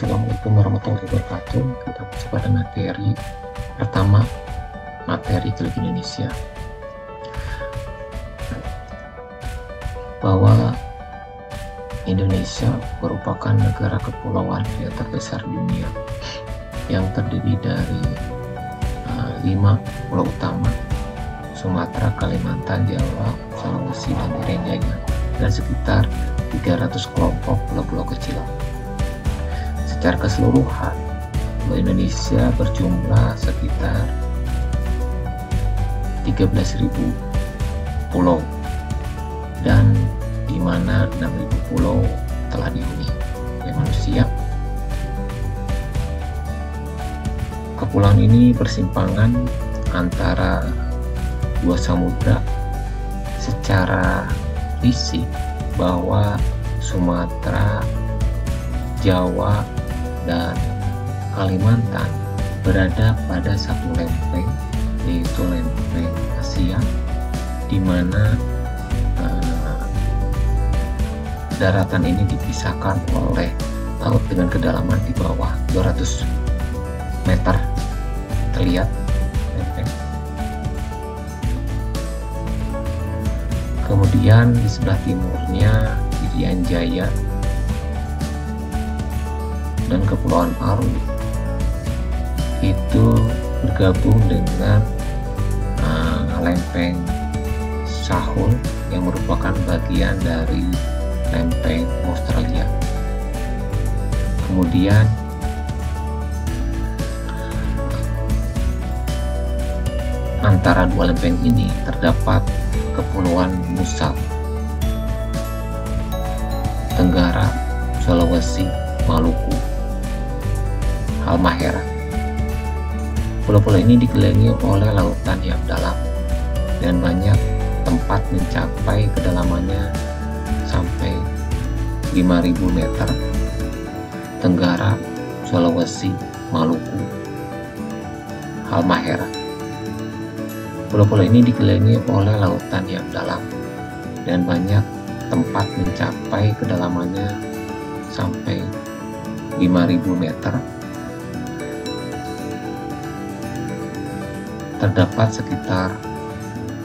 Assalamualaikum warahmatullahi wabarakatuh. Kita masuk pada materi pertama, materi Geologi Indonesia, bahwa Indonesia merupakan negara kepulauan yang terbesar di dunia, yang terdiri dari 5 pulau utama: Sumatera, Kalimantan, Jawa, Sulawesi, dan Irian Jaya, dan sekitar 300 kelompok pulau-pulau kecil. Secara keseluruhan, pulau Indonesia berjumlah sekitar 13.000 pulau, dan di mana 6.000 pulau telah dihuni oleh manusia. Kepulauan ini bersimpangan antara dua samudra. Secara fisik, bahwa Sumatera, Jawa, dan Kalimantan berada pada satu lempeng, yaitu lempeng Asia, di mana daratan ini dipisahkan oleh laut dengan kedalaman di bawah 200 meter. Terlihat lempeng. Kemudian di sebelah timurnya Irian Jaya dan Kepulauan Aru itu bergabung dengan lempeng Sahul yang merupakan bagian dari lempeng Australia. Kemudian antara dua lempeng ini terdapat Kepulauan Nusa Tenggara, Sulawesi, Maluku, Halmahera. Pulau-pulau ini dikelilingi oleh lautan yang dalam dan banyak tempat mencapai kedalamannya sampai 5.000 meter. Tenggara, Sulawesi, Maluku, Halmahera. Pulau-pulau ini dikelilingi oleh lautan yang dalam dan banyak tempat mencapai kedalamannya sampai 5.000 meter. Terdapat sekitar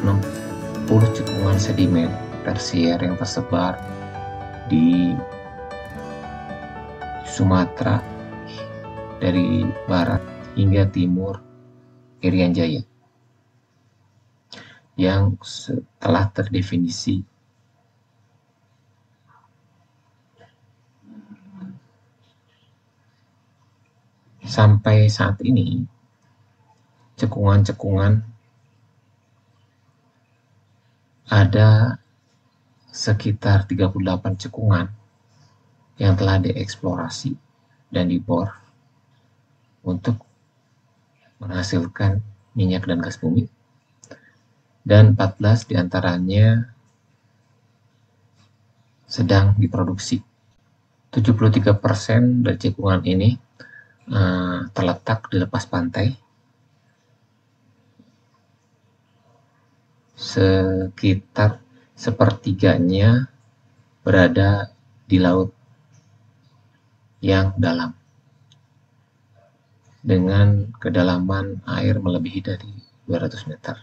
60 cekungan sedimen tersier yang tersebar di Sumatera dari barat hingga timur Irian Jaya, yang telah terdefinisi sampai saat ini. Cekungan-cekungan ada sekitar 38 cekungan yang telah dieksplorasi dan dibor untuk menghasilkan minyak dan gas bumi, dan 14 diantaranya sedang diproduksi. 73% dari cekungan ini terletak di lepas pantai. Sekitar sepertiganya berada di laut yang dalam dengan kedalaman air melebihi dari 200 meter.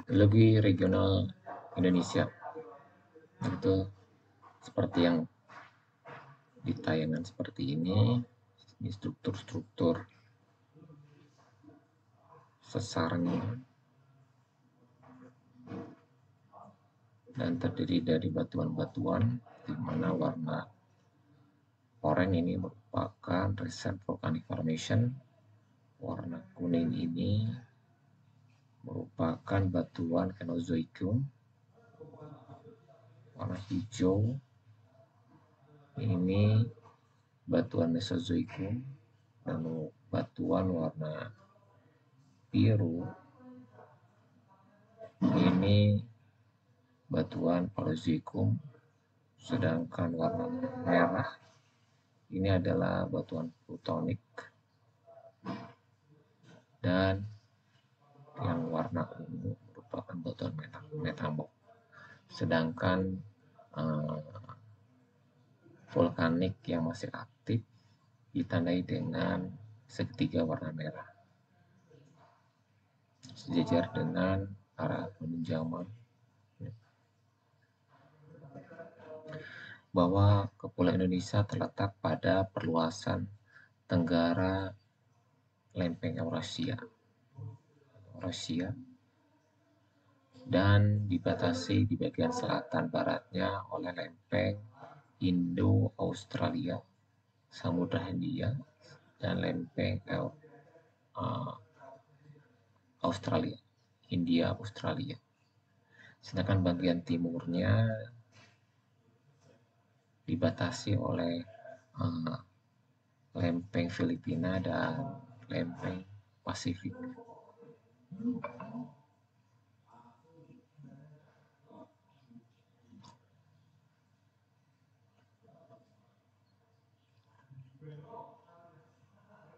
Geologi regional Indonesia itu seperti yang di tayangan seperti ini struktur-struktur sesarnya, dan terdiri dari batuan-batuan, di mana warna oranye ini merupakan reserve volcanic formation, warna kuning ini merupakan batuan Cenozoikum, warna hijau ini batuan Mesozoikum, dan batuan warna biru ini batuan Paleozoikum, sedangkan warna merah ini adalah batuan plutonik, dan yang warna ungu merupakan batuan metamorf. Sedangkan vulkanik yang masih aktif ditandai dengan segitiga warna merah, sejajar dengan arah menunjang bahwa Kepulauan Indonesia terletak pada perluasan tenggara lempeng Eurasia dan dibatasi di bagian selatan baratnya oleh lempeng Indo-Australia, Samudra Hindia, dan lempeng Australia, Hindia-Australia. Sedangkan bagian timurnya dibatasi oleh lempeng Filipina dan lempeng Pasifik.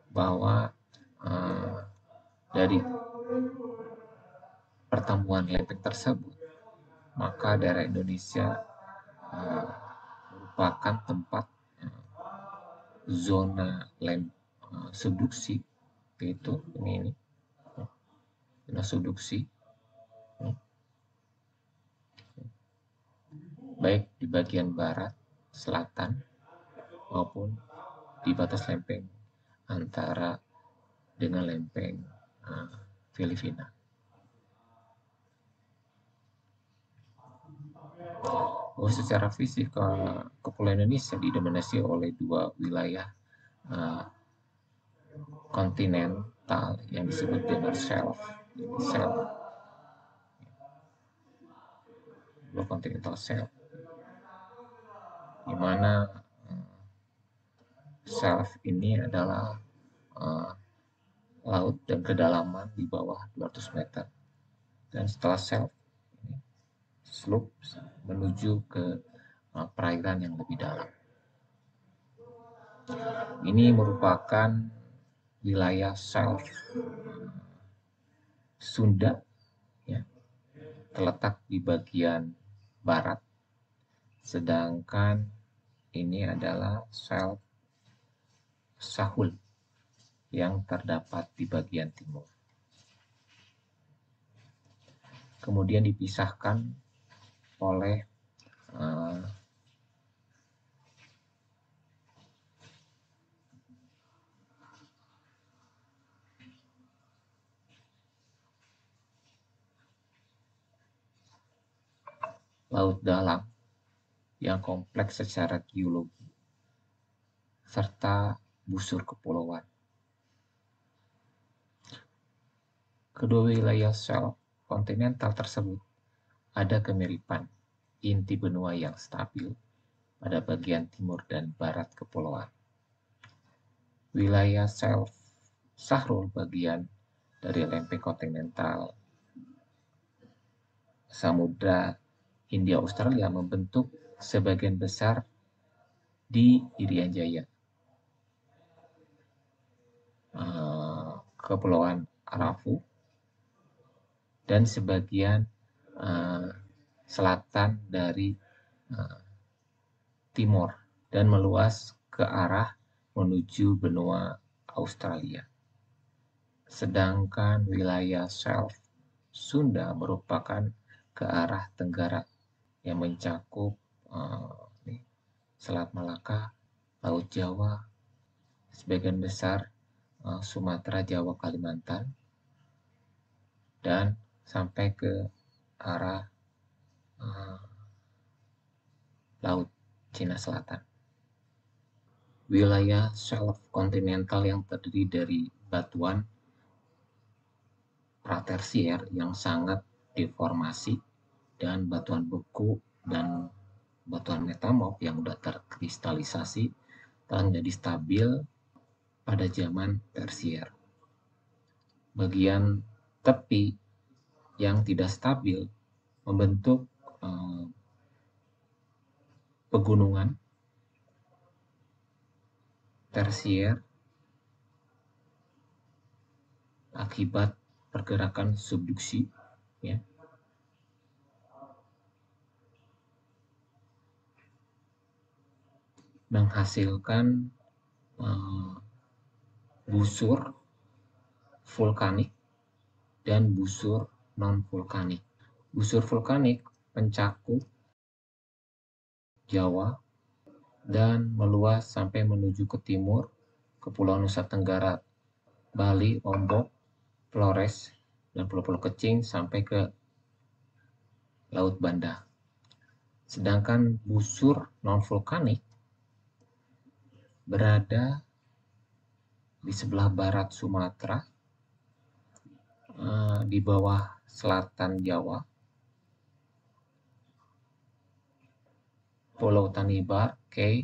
Bahwa dari pertemuan lempeng tersebut, maka daerah Indonesia merupakan tempat zona subduksi, yaitu ini zona subduksi, baik di bagian barat, selatan, maupun di batas lempeng antara dengan lempeng Filipina. Secara fisik Kepulauan Indonesia didominasi oleh dua wilayah kontinental yang disebut dengan shelf, dua continental shelf, di mana shelf ini adalah laut dan kedalaman di bawah 200 meter, dan setelah shelf slope menuju ke perairan yang lebih dalam. Ini merupakan wilayah shelf Sunda, ya, terletak di bagian barat, sedangkan ini adalah shelf Sahul yang terdapat di bagian timur. Kemudian dipisahkan oleh laut dalam yang kompleks secara geologi, serta busur kepulauan. Kedua wilayah shelf kontinental tersebut ada kemiripan inti benua yang stabil pada bagian timur dan barat kepulauan. Wilayah shelf Sahrul bagian dari lempeng kontinental Samudra Hindia Australia membentuk sebagian besar di Irian Jaya, Kepulauan Arafu, dan sebagian selatan dari timur dan meluas ke arah menuju benua Australia. Sedangkan wilayah shelf Sunda merupakan ke arah tenggara yang mencakup Selat Malaka, Laut Jawa, sebagian besar Sumatera, Jawa, Kalimantan, dan sampai ke arah Laut Cina Selatan. Wilayah shelf kontinental yang terdiri dari batuan pratersier yang sangat deformasi dan batuan beku dan batuan metamorf yang sudah terkristalisasi telah menjadi stabil pada zaman tersier. Bagian tepi yang tidak stabil membentuk pegunungan tersier akibat pergerakan subduksi, ya. menghasilkan busur vulkanik dan busur non-vulkanik. Busur vulkanik mencakup Jawa dan meluas sampai menuju ke timur, Kepulauan Nusa Tenggara, Bali, Lombok, Flores, dan pulau-pulau kecil sampai ke Laut Banda. Sedangkan busur non-vulkanik berada di sebelah barat Sumatera, di bawah selatan Jawa, Pulau Tanimbar, Kei,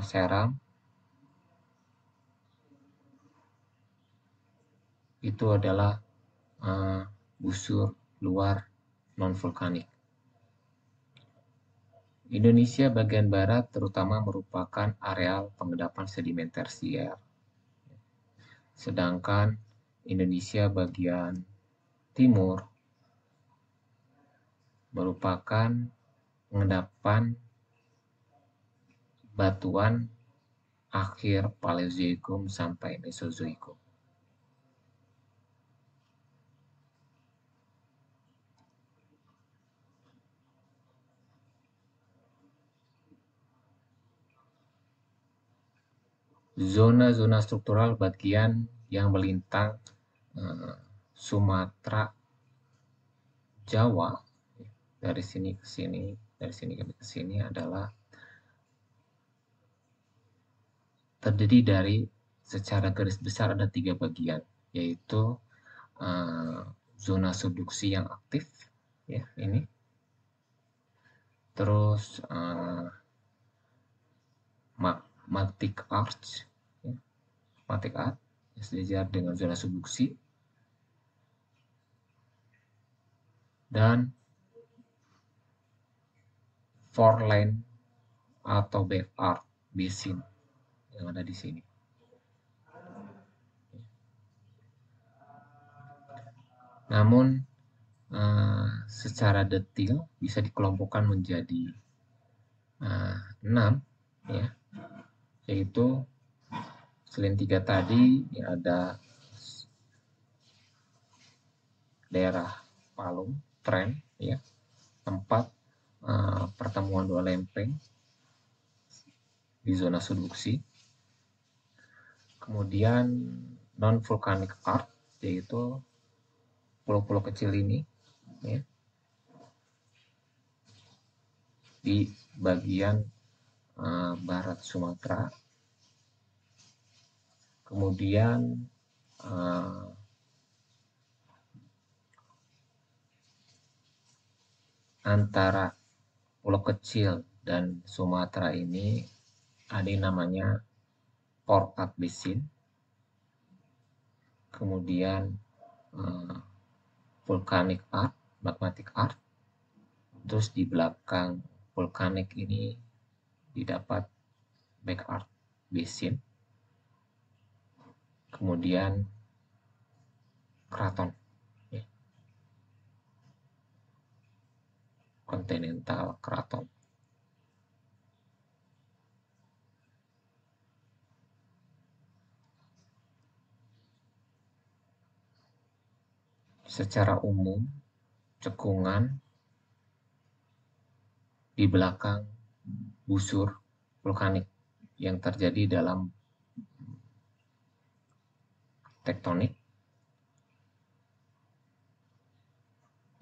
Seram, itu adalah busur luar non-vulkanik. Indonesia bagian barat terutama merupakan areal pengendapan sedimen tersier. Sedangkan Indonesia bagian timur merupakan pengendapan batuan akhir Paleozoikum sampai Mesozoikum. Zona-zona struktural bagian yang melintang Sumatera, Jawa, dari sini ke sini, dari sini ke sini adalah terdiri dari, secara garis besar ada 3 bagian, yaitu zona subduksi yang aktif, ya ini, terus magmatic arch, ya, magmatic arch sejajar dengan zona subduksi, dan foreland atau back arch basin yang ada di sini. Namun secara detail bisa dikelompokkan menjadi 6, ya, yaitu selain 3 tadi ya ada daerah Palung, Tren, ya, tempat pertemuan 2 lempeng di zona subduksi. Kemudian non-vulkanik arch, yaitu pulau-pulau kecil ini, ya, di bagian barat Sumatera. Kemudian antara pulau kecil dan Sumatera ini ada yang namanya Port Arch Basin. Kemudian Volcanic Arch, Magmatic Arch. Terus di belakang vulkanik ini didapat Back Arch Basin. Kemudian Keraton, ya. Continental Keraton. Secara umum, cekungan di belakang busur vulkanik yang terjadi dalam tektonik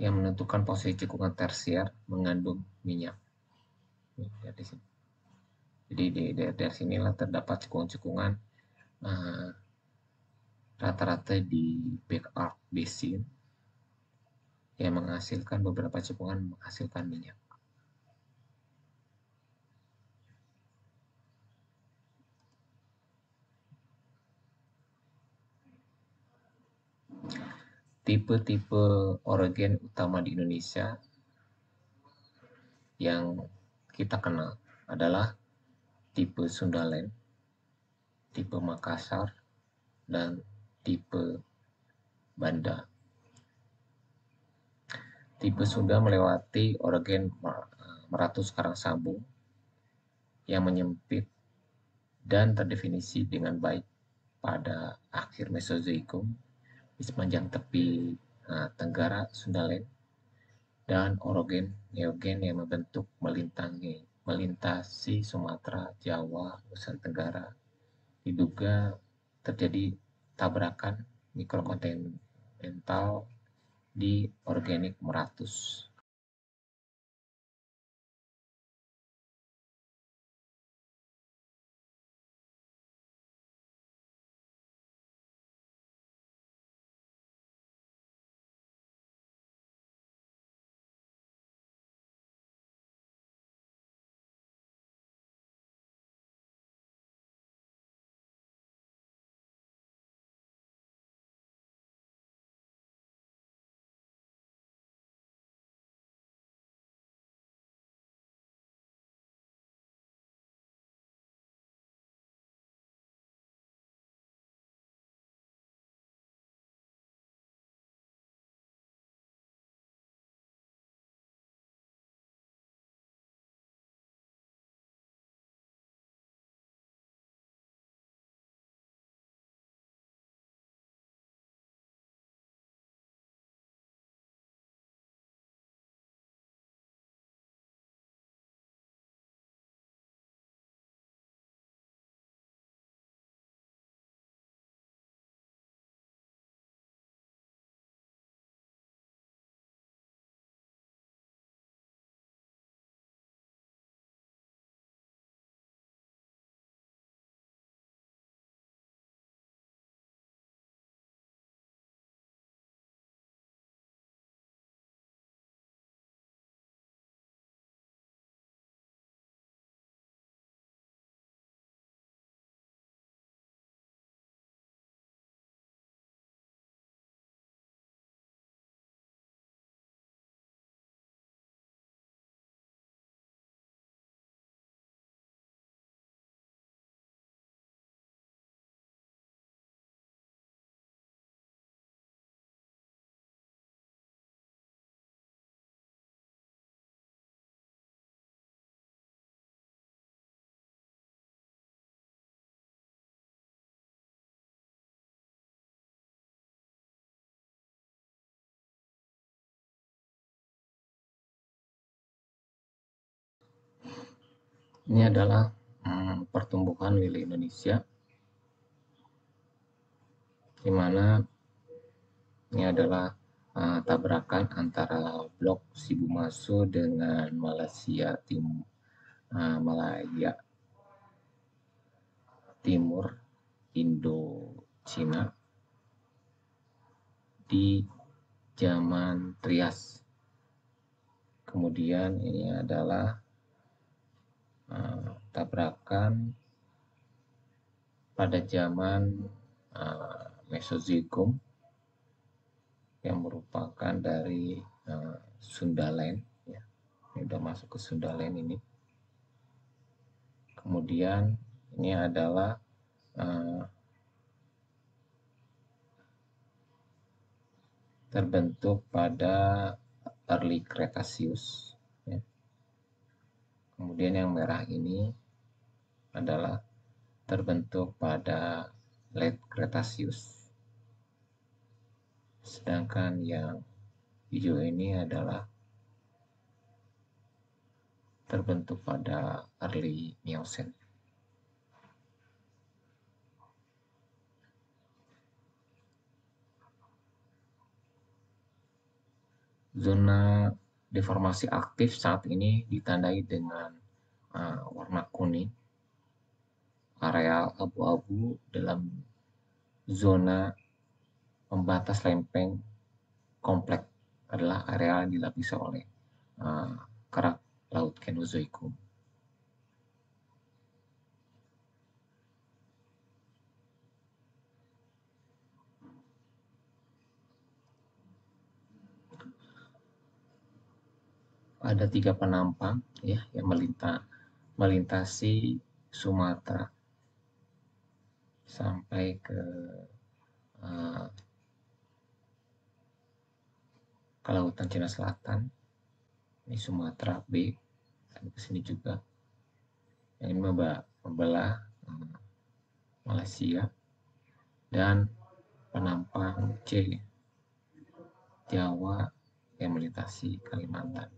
yang menentukan posisi cekungan tersier mengandung minyak. Di sini. Jadi dari sinilah terdapat cekungan-cekungan rata-rata di Back Arch Basin yang menghasilkan beberapa cekungan menghasilkan minyak. Tipe-tipe orogen utama di Indonesia yang kita kenal adalah tipe Sundaland, tipe Makassar, dan tipe Banda. Tipe Sunda melewati orogen meratus karang sambung yang menyempit dan terdefinisi dengan baik pada akhir Mesozoikum di sepanjang tepi tenggara Sundaland dan Orogen Neogen yang membentuk melintasi Sumatera, Jawa, Nusa Tenggara. Diduga terjadi tabrakan mikrokontinental di organik meratus. Ini adalah pertumbuhan wilayah Indonesia, di mana ini adalah tabrakan antara blok Sibumaso dengan Malaya Timur Indo-Cina di zaman Trias. Kemudian ini adalah tabrakan pada zaman Mesozoikum yang merupakan dari Sundaland, ya. Ini udah masuk ke Sundaland ini. Kemudian ini adalah terbentuk pada early Cretaceous, ya. Kemudian yang merah ini adalah terbentuk pada late Cretaceous, sedangkan yang hijau ini adalah terbentuk pada early Miocene. Zona deformasi aktif saat ini ditandai dengan warna kuning. Areal abu-abu dalam zona pembatas lempeng kompleks adalah area yang dilapisi oleh kerak laut Kenozoikum. Ada 3 penampang, ya, yang melintasi Sumatera sampai ke Kelautan Cina Selatan. Ini Sumatera B, dan ke sini juga. Yang ini membelah Malaysia, dan penampang C, Jawa yang melintasi Kalimantan.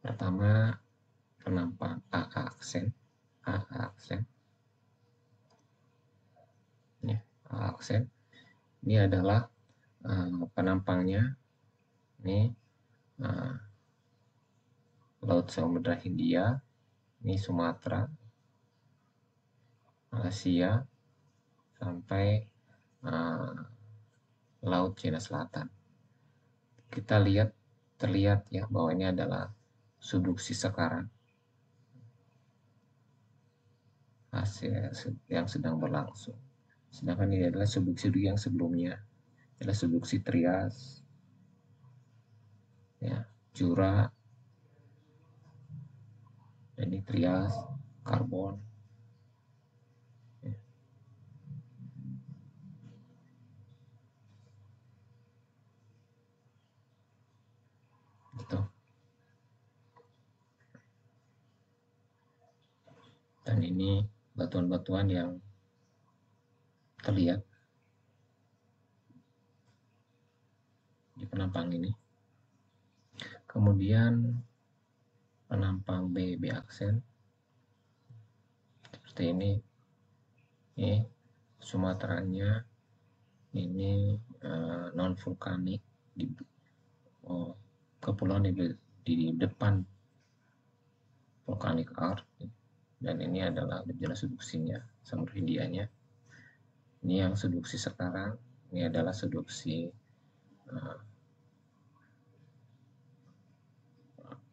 Pertama, penampang A aksen. Ya, A aksen. Ini adalah penampangnya. Ini Laut Samudra Hindia, ini Sumatera, Malaysia, sampai Laut Cina Selatan. Kita terlihat ya bahwa ini adalah subduksi sekarang, hasil yang sedang berlangsung. Sedangkan ini adalah subduksi yang sebelumnya, adalah subduksi Trias, ya, Jura, dan ini Trias, Karbon. Ya. Gitu. Dan ini batuan-batuan yang terlihat di penampang ini. Kemudian penampang B aksen seperti ini. Ini Sumateranya, ini non vulkanik di kepulauan di depan volcanic arc, dan ini adalah gejala subduksinya, Samudra Hindianya. Ini yang subduksi sekarang, ini adalah subduksi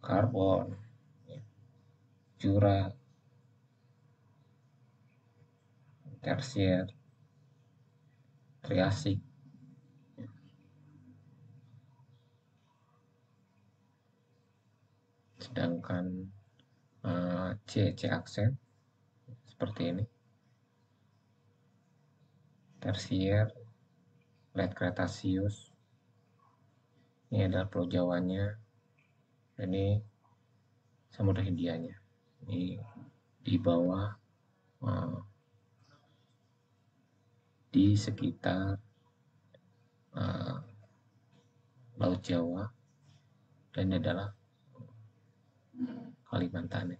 Karbon, Jura, Tersier, Triasik. Sedangkan C aksen seperti ini. Tersier, Late Cretaceous. Ini adalah Pulau Jawanya, dan ini Samudra Hindianya. Ini di bawah, di sekitar Laut Jawa, dan ini adalah Kalimantan.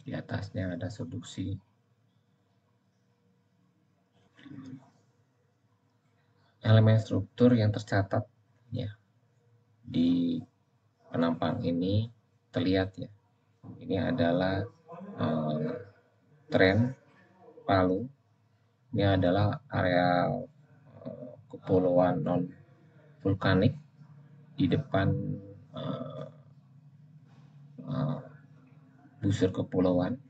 Di atasnya ada subduksi. Elemen struktur yang tercatat ya di penampang ini terlihat ya. Ini adalah tren Palu. Ini adalah area kepulauan non vulkanik di depan busur kepulauan.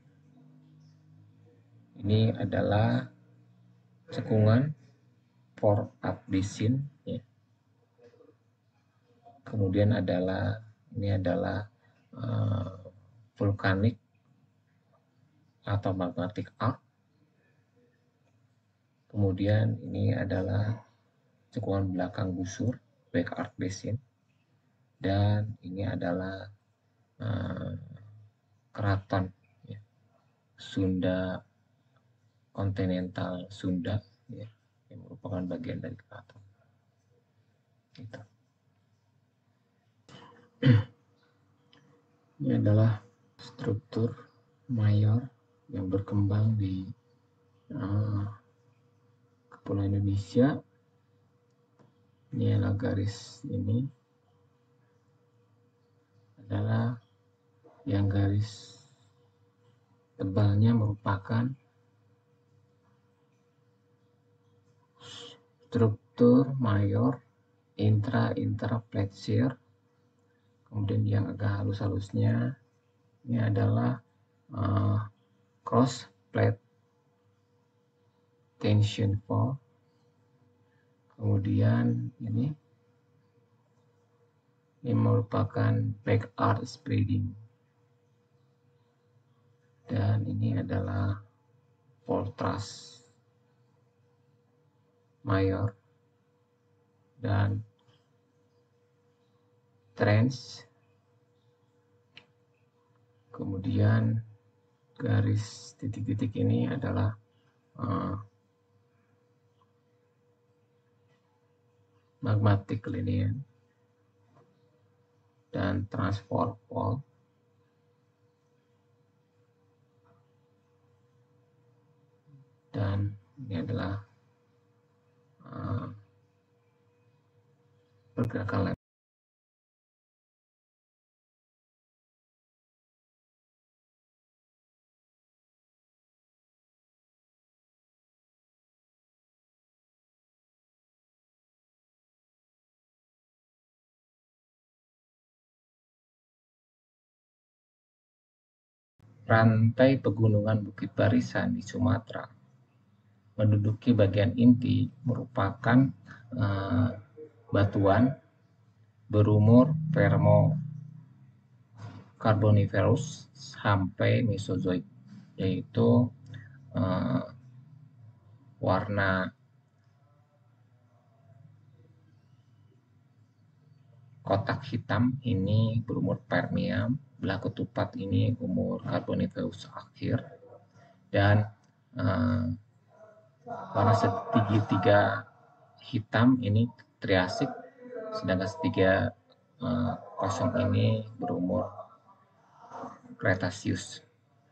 Ini adalah cekungan Port Basin ya. Kemudian ini adalah vulkanik atau magmatic arc. Kemudian ini adalah cekungan belakang busur, back arc basin, dan ini adalah keraton ya, Sunda, kontinental Sunda ya, yang merupakan bagian dari keraton. Gitu. Ini adalah struktur mayor yang berkembang di kepulauan Indonesia. Ini adalah garis ini adalah yang garis tebalnya merupakan struktur mayor interplacier. Kemudian yang agak halus-halusnya ini adalah cross plate tension fault. Kemudian ini merupakan back arc spreading, dan ini adalah fault thrust mayor dan trench, kemudian garis titik-titik ini adalah magmatic linear dan transport fault, dan ini adalah pergerakan lab. Rantai pegunungan Bukit Barisan di Sumatera menduduki bagian inti merupakan batuan berumur Permo-Carboniferous sampai Mesozoik, yaitu warna kotak hitam ini berumur Permian, belah ketupat ini umur Carboniferous akhir, dan warna segitiga hitam ini Triasik, sedangkan segitiga kosong ini berumur Cretaceous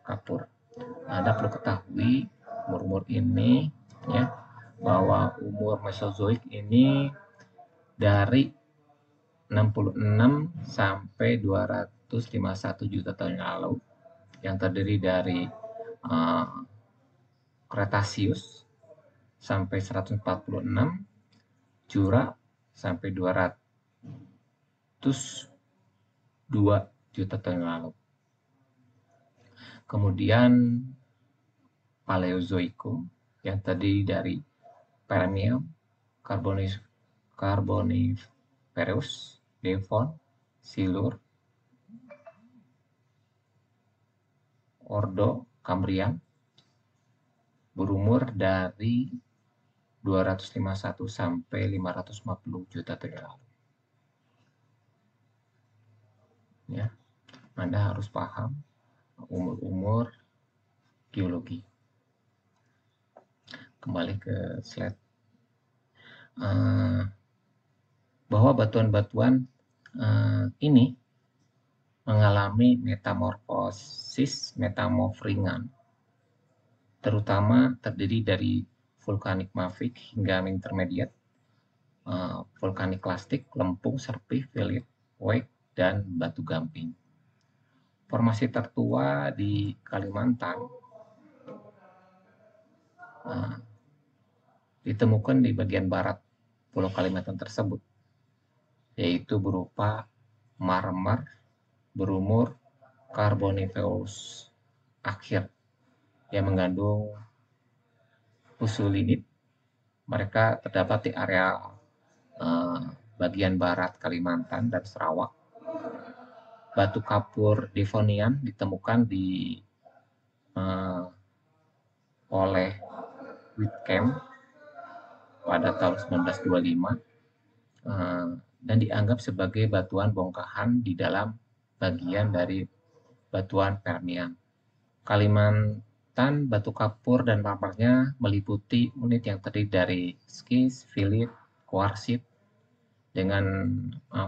kapur. Anda perlu ketahui umur-umur ini ya, bahwa umur Mesozoik ini dari 66 sampai 251 juta tahun yang lalu, yang terdiri dari Cretaceous sampai 146, Jura sampai 202 juta tahun yang lalu. Kemudian Paleozoikum yang terdiri dari Permian, Carboniferous, Devon, Silur, Ordo, Kambrian, berumur dari 251 sampai 550 juta tahun yang lalu. Ya, Anda harus paham umur-umur geologi. Kembali ke slide. Bahwa batuan-batuan ini mengalami metamorfosis metamorf ringan, terutama terdiri dari vulkanik mafik hingga intermediate, vulkanik klastik, lempung, serpih, fillit, wake, dan batu gamping. Formasi tertua di Kalimantan ditemukan di bagian barat Pulau Kalimantan tersebut, yaitu berupa marmer berumur Carboniferous akhir yang mengandung pusulinit. Mereka terdapat di area bagian barat Kalimantan dan Sarawak. Batu kapur Devonian ditemukan oleh Whitcomb pada tahun 1925 dan dianggap sebagai batuan bongkahan di dalam bagian dari batuan Permian. Kalimantan, batu kapur dan marmernya meliputi unit yang terdiri dari skis, fillit, kuarsit dengan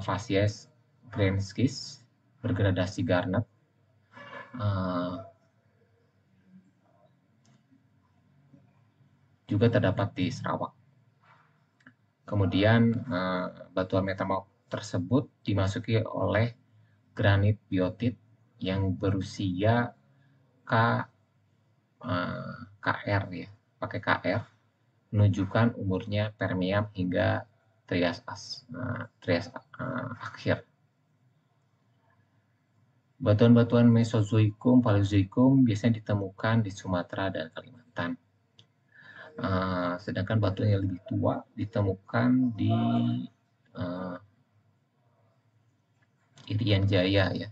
facies greenskis bergradasi garnet, juga terdapat di Sarawak. Kemudian batuan metamorf tersebut dimasuki oleh granit biotit yang berusia KR ya, pakai KR, menunjukkan umurnya Permian hingga Trias akhir. Batuan-batuan Mesozoikum, Paleozoikum biasanya ditemukan di Sumatera dan Kalimantan. Sedangkan batuan yang lebih tua ditemukan di Irian Jaya ya.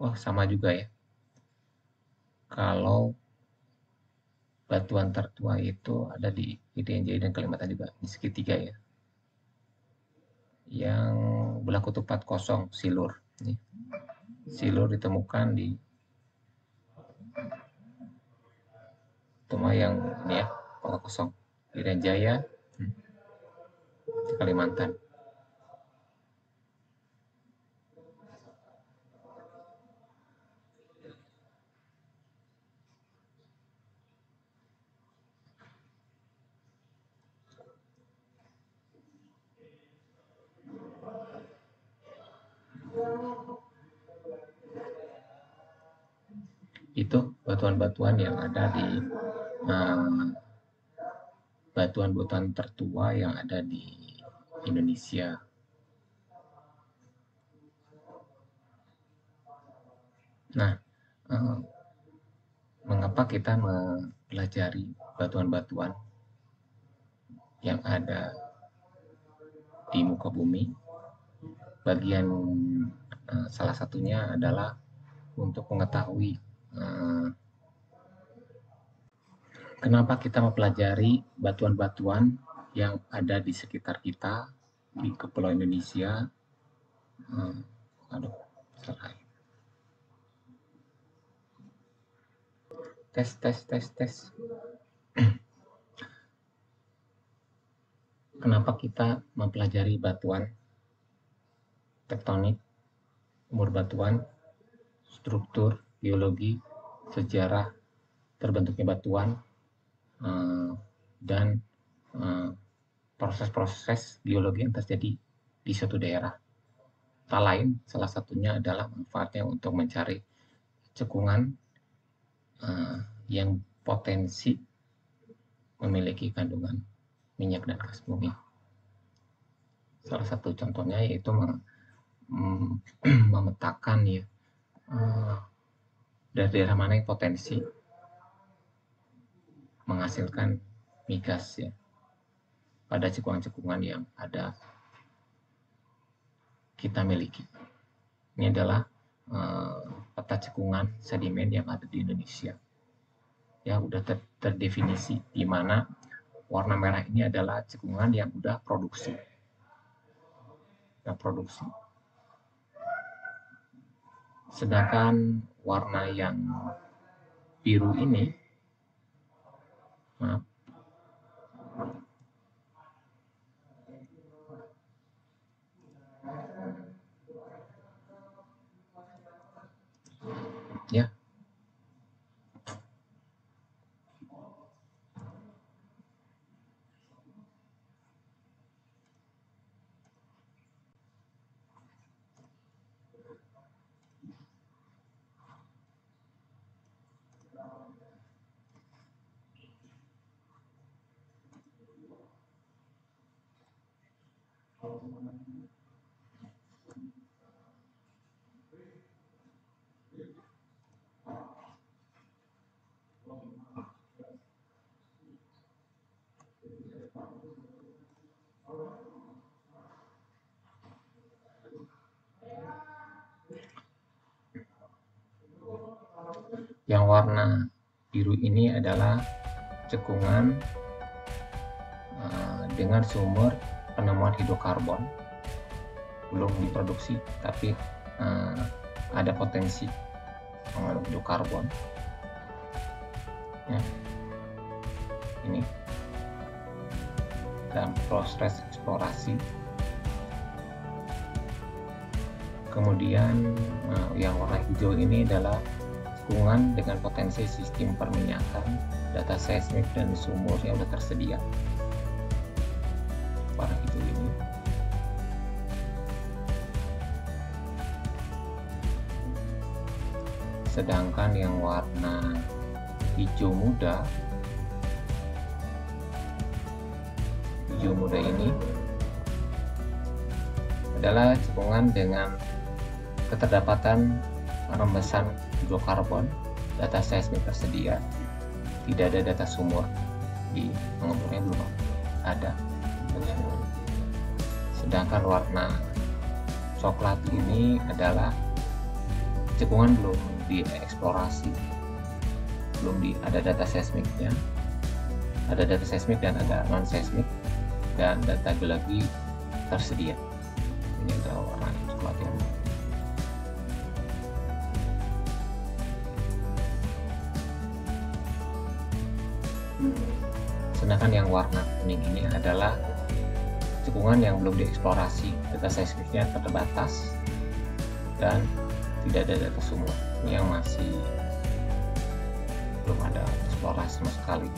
Wah, sama juga ya. Kalau batuan tertua itu ada di Irian Jaya dan Kalimantan juga, di segitiga ya. Yang belah kutub 40 silur. Nih. Silur ditemukan di Tuma yang ini ya, 40 Irian Jaya, Kalimantan. Itu batuan-batuan yang ada di batuan-batuan tertua yang ada di Indonesia. Nah, mengapa kita mempelajari batuan-batuan yang ada di muka bumi? Bagian salah satunya adalah untuk mengetahui kenapa kita mempelajari batuan-batuan yang ada di sekitar kita di Kepulauan Indonesia. Salah. Tes. Kenapa kita mempelajari batuan tektonik, umur batuan, struktur, geologi, sejarah terbentuknya batuan, dan proses-proses geologi yang terjadi di suatu daerah. Tak lain, salah satunya adalah manfaatnya untuk mencari cekungan yang potensi memiliki kandungan minyak dan gas bumi. Salah satu contohnya yaitu memetakan ya dari daerah mana yang potensi menghasilkan migas ya pada cekungan-cekungan yang ada kita miliki. Ini adalah peta cekungan sedimen yang ada di Indonesia. Ya, udah terdefinisi di mana warna merah ini adalah cekungan yang udah produksi. Sedangkan warna yang biru ini, ya. Yang warna biru ini adalah cekungan dengan sumber penemuan hidrokarbon, belum diproduksi tapi ada potensi mengandung hidrokarbon ya. Ini dalam proses eksplorasi. Kemudian yang warna hijau ini adalah cekungan dengan potensi sistem perminyakan, data seismik dan sumur yang sudah tersedia. Warna hijau ini. Sedangkan yang warna hijau muda ini adalah cekungan dengan keterdapatan rembesan hidrokarbon, data seismik tersedia, tidak ada data sumur di pengemburnya belum ada. Sedangkan warna coklat ini adalah cekungan belum dieksplorasi, ada data seismiknya, ada data seismik dan ada non seismik, dan data geologi tersedia. Ini adalah warna coklat yang sedangkan yang warna kuning ini adalah cekungan yang belum dieksplorasi, data seismiknya terbatas dan tidak ada data sumur. Ini yang masih belum ada eksplorasi sama sekali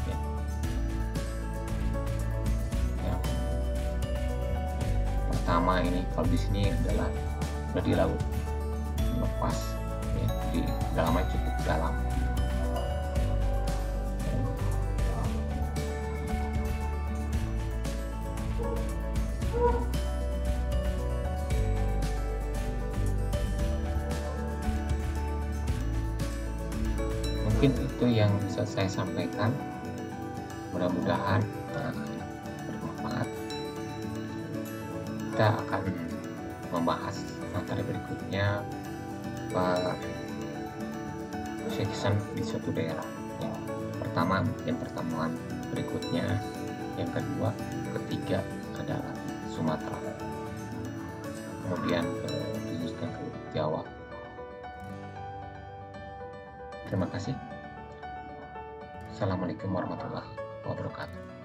ya. Yang pertama ini kalau di sini adalah di laut lepas ya, di dalamnya cukup dalam. Mungkin itu yang bisa saya sampaikan, mudah-mudahan bermanfaat. Kita akan membahas materi berikutnya section di suatu daerah. Yang pertama mungkin pertemuan berikutnya, yang kedua, ketiga adalah Sumatera, kemudian dilanjutkan ke Jawa. Terima kasih. Assalamualaikum warahmatullahi wabarakatuh.